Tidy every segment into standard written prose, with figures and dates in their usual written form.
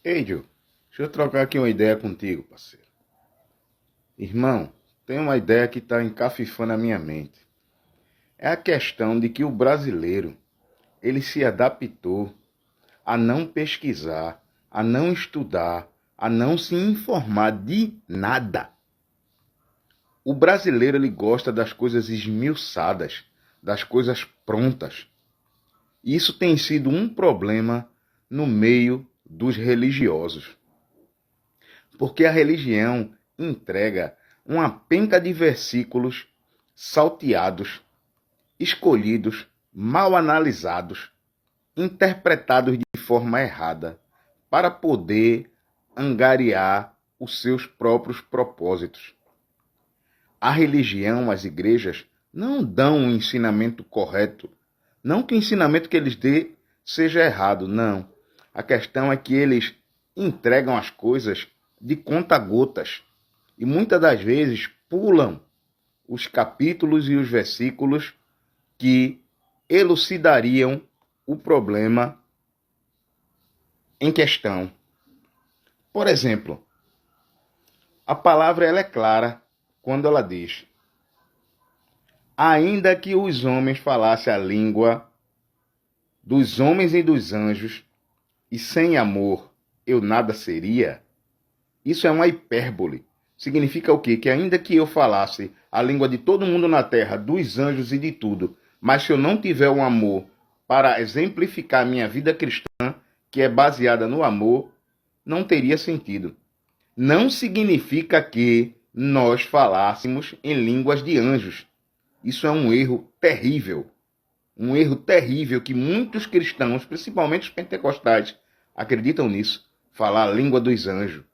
Ei, Gil, deixa eu trocar aqui uma ideia contigo, parceiro. Irmão, tem uma ideia que está encafifando a minha mente. É a questão de que o brasileiro, ele se adaptou a não pesquisar, a não estudar, a não se informar de nada. O brasileiro, ele gosta das coisas esmiuçadas, das coisas prontas. E isso tem sido um problema no meio dos religiosos. Porque a religião entrega uma penca de versículos salteados, escolhidos, mal analisados, interpretados de forma errada, para poder angariar os seus próprios propósitos. A religião, as igrejas, não dão um ensinamento correto. Não que o ensinamento que eles dê seja errado, não. A questão é que eles entregam as coisas de conta-gotas. E muitas das vezes pulam os capítulos e os versículos que elucidariam o problema em questão. Por exemplo, a palavra ela é clara quando ela diz: ainda que os homens falassem a língua dos homens e dos anjos, e sem amor eu nada seria. Isso é uma hipérbole. Significa o quê? Que ainda que eu falasse a língua de todo mundo na terra, dos anjos e de tudo, mas se eu não tiver um amor para exemplificar a minha vida cristã, que é baseada no amor, não teria sentido. Não significa que nós falássemos em línguas de anjos. Isso é um erro terrível. Um erro terrível que muitos cristãos, principalmente os pentecostais, acreditam nisso. Falar a língua dos anjos.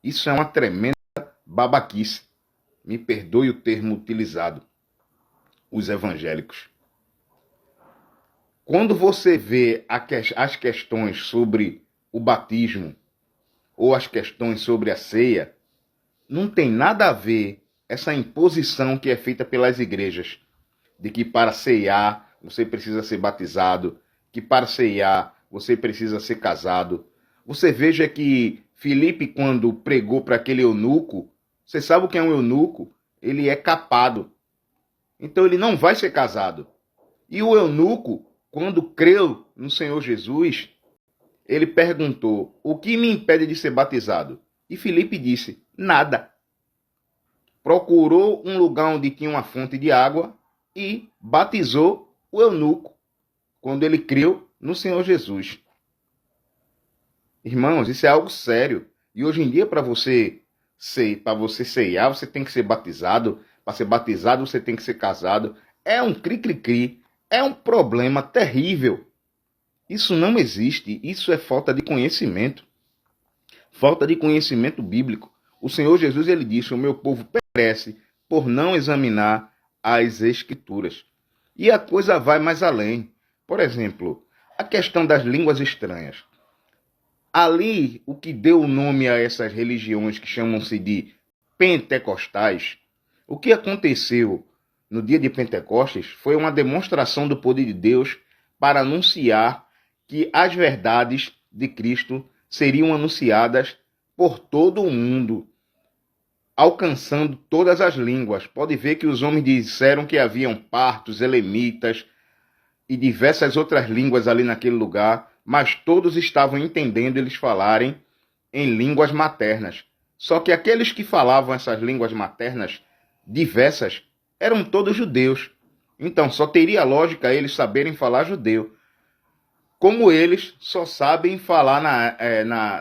Isso é uma tremenda babaquice. Me perdoe o termo utilizado. Os evangélicos. Quando você vê as questões sobre o batismo ou as questões sobre a ceia, não tem nada a ver essa imposição que é feita pelas igrejas de que para ceiar você precisa ser batizado, que para ceiar você precisa ser casado. Você veja que Filipe, quando pregou para aquele eunuco, você sabe o que é um eunuco? Ele é capado. Então ele não vai ser casado. E o eunuco, quando creu no Senhor Jesus, ele perguntou: o que me impede de ser batizado? E Filipe disse: nada. Procurou um lugar onde tinha uma fonte de água e batizou o eunuco, quando ele creu no Senhor Jesus. Irmãos, isso é algo sério. E hoje em dia, para você ceiar, você tem que ser batizado. Para ser batizado, você tem que ser casado. É um cri-cri-cri. É um problema terrível. Isso não existe. Isso é falta de conhecimento. Falta de conhecimento bíblico. O Senhor Jesus, ele disse: o meu povo perece por não examinar as Escrituras. E a coisa vai mais além. Por exemplo, a questão das línguas estranhas. Ali, o que deu o nome a essas religiões que chamam-se de pentecostais, o que aconteceu no dia de Pentecostes foi uma demonstração do poder de Deus para anunciar que as verdades de Cristo seriam anunciadas por todo o mundo, alcançando todas as línguas. Pode ver que os homens disseram que haviam partos, elemitas e diversas outras línguas ali naquele lugar, mas todos estavam entendendo eles falarem em línguas maternas. Só que aqueles que falavam essas línguas maternas diversas eram todos judeus. Então só teria lógica eles saberem falar judeu. Como eles só sabem falar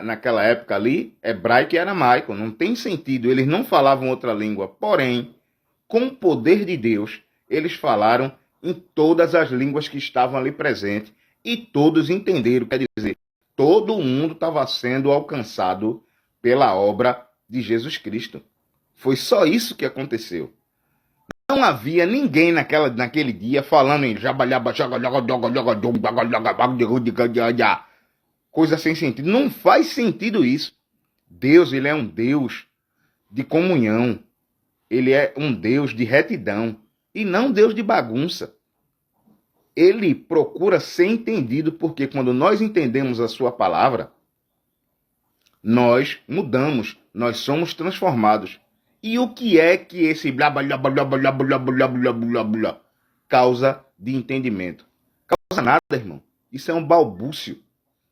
naquela época ali, hebraico e aramaico. Não tem sentido, eles não falavam outra língua. Porém, com o poder de Deus, eles falaram em todas as línguas que estavam ali presentes. E todos entenderam, quer dizer, todo mundo estava sendo alcançado pela obra de Jesus Cristo. Foi só isso que aconteceu. Não havia ninguém naquele dia falando em coisa sem sentido. Não faz sentido isso. Deus, ele é um Deus de comunhão. Ele é um Deus de retidão. E não Deus de bagunça. Ele procura ser entendido, porque quando nós entendemos a sua palavra, nós mudamos, nós somos transformados. E o que é que esse blá blá blá blá blá blá blá blá blá blá blá causa de entendimento? Causa nada, irmão. Isso é um balbúcio.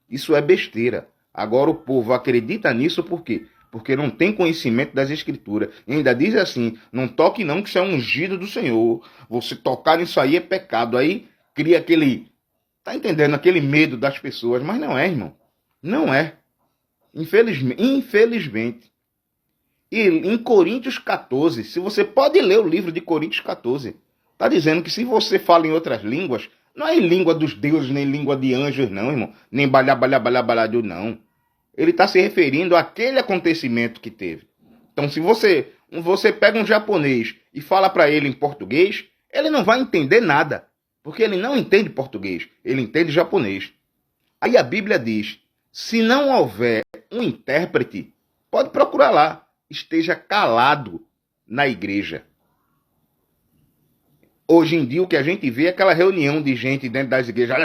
Isso é besteira. Agora o povo acredita nisso por quê? Porque não tem conhecimento das escrituras. E ainda diz assim, não toque não, que isso é um ungido do Senhor. Você tocar nisso aí é pecado. Aí cria aquele, tá entendendo, aquele medo das pessoas. Mas não é, irmão. Não é. Infelizmente. E em Coríntios 14, se você pode ler o livro de Coríntios 14, está dizendo que se você fala em outras línguas, não é em língua dos deuses, nem língua de anjos, não, irmão. Nem balha, não. Ele está se referindo àquele acontecimento que teve. Então, se você pega um japonês e fala para ele em português, ele não vai entender nada. Porque ele não entende português, ele entende japonês. Aí a Bíblia diz, se não houver um intérprete, pode procurar lá, esteja calado na igreja. Hoje em dia o que a gente vê é aquela reunião de gente dentro das igrejas.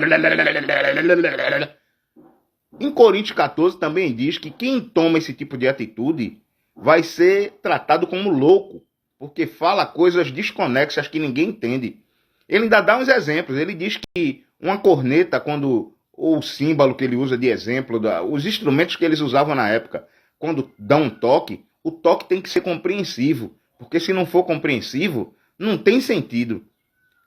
Em Coríntios 14 também diz que quem toma esse tipo de atitude vai ser tratado como louco, porque fala coisas desconexas que ninguém entende. Ele ainda dá uns exemplos. Ele diz que uma corneta, quando ou o símbolo que ele usa de exemplo, os instrumentos que eles usavam na época, quando dão um toque, o toque tem que ser compreensivo, porque se não for compreensivo, não tem sentido.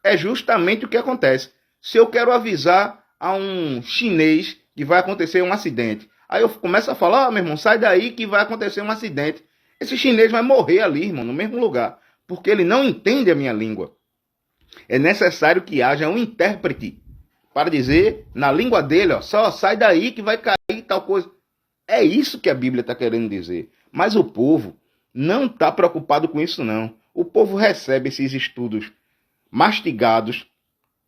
É justamente o que acontece. Se eu quero avisar a um chinês que vai acontecer um acidente, aí eu começo a falar, meu irmão, sai daí que vai acontecer um acidente. Esse chinês vai morrer ali, irmão, no mesmo lugar, porque ele não entende a minha língua. É necessário que haja um intérprete para dizer na língua dele, ó, só sai daí que vai cair tal coisa. É isso que a Bíblia está querendo dizer. Mas o povo não está preocupado com isso, não. O povo recebe esses estudos mastigados,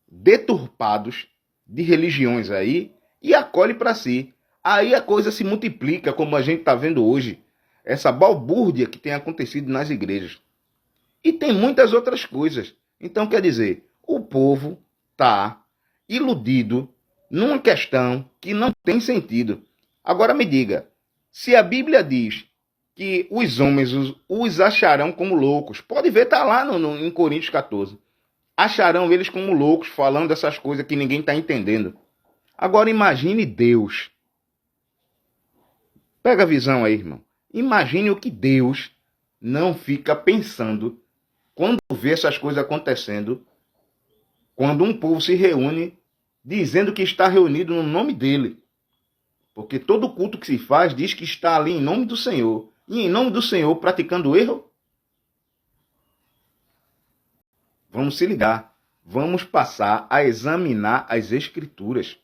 deturpados de religiões aí e acolhe para si. Aí a coisa se multiplica, como a gente está vendo hoje. Essa balbúrdia que tem acontecido nas igrejas. E tem muitas outras coisas. Então, quer dizer, o povo está iludido numa questão que não tem sentido. Agora me diga, se a Bíblia diz que os homens os acharão como loucos, pode ver, está lá em Coríntios 14. Acharão eles como loucos, falando dessas coisas que ninguém está entendendo. Agora imagine Deus. Pega a visão aí, irmão. Imagine o que Deus não fica pensando quando vê essas coisas acontecendo, quando um povo se reúne dizendo que está reunido no nome dele. Porque todo culto que se faz diz que está ali em nome do Senhor. E em nome do Senhor praticando erro? Vamos se ligar. Vamos passar a examinar as Escrituras.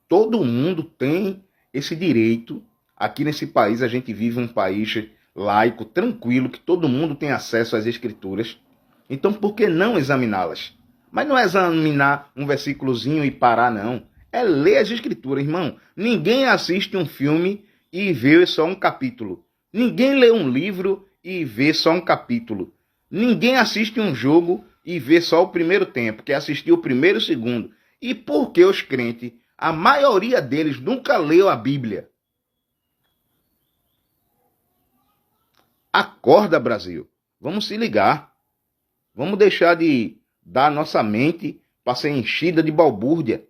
Todo mundo tem esse direito. Aqui nesse país a gente vive um país laico, tranquilo, que todo mundo tem acesso às Escrituras. Então por que não examiná-las? Mas não é examinar um versículozinho e parar, não. É ler as Escrituras, irmão. Ninguém assiste um filme e vê só um capítulo. Ninguém lê um livro e vê só um capítulo. Ninguém assiste um jogo e vê só o primeiro tempo, quer assistir o primeiro e o segundo. E por que os crentes, a maioria deles nunca leu a Bíblia? Acorda, Brasil. Vamos se ligar. Vamos deixar de dar nossa mente para ser enchida de balbúrdia.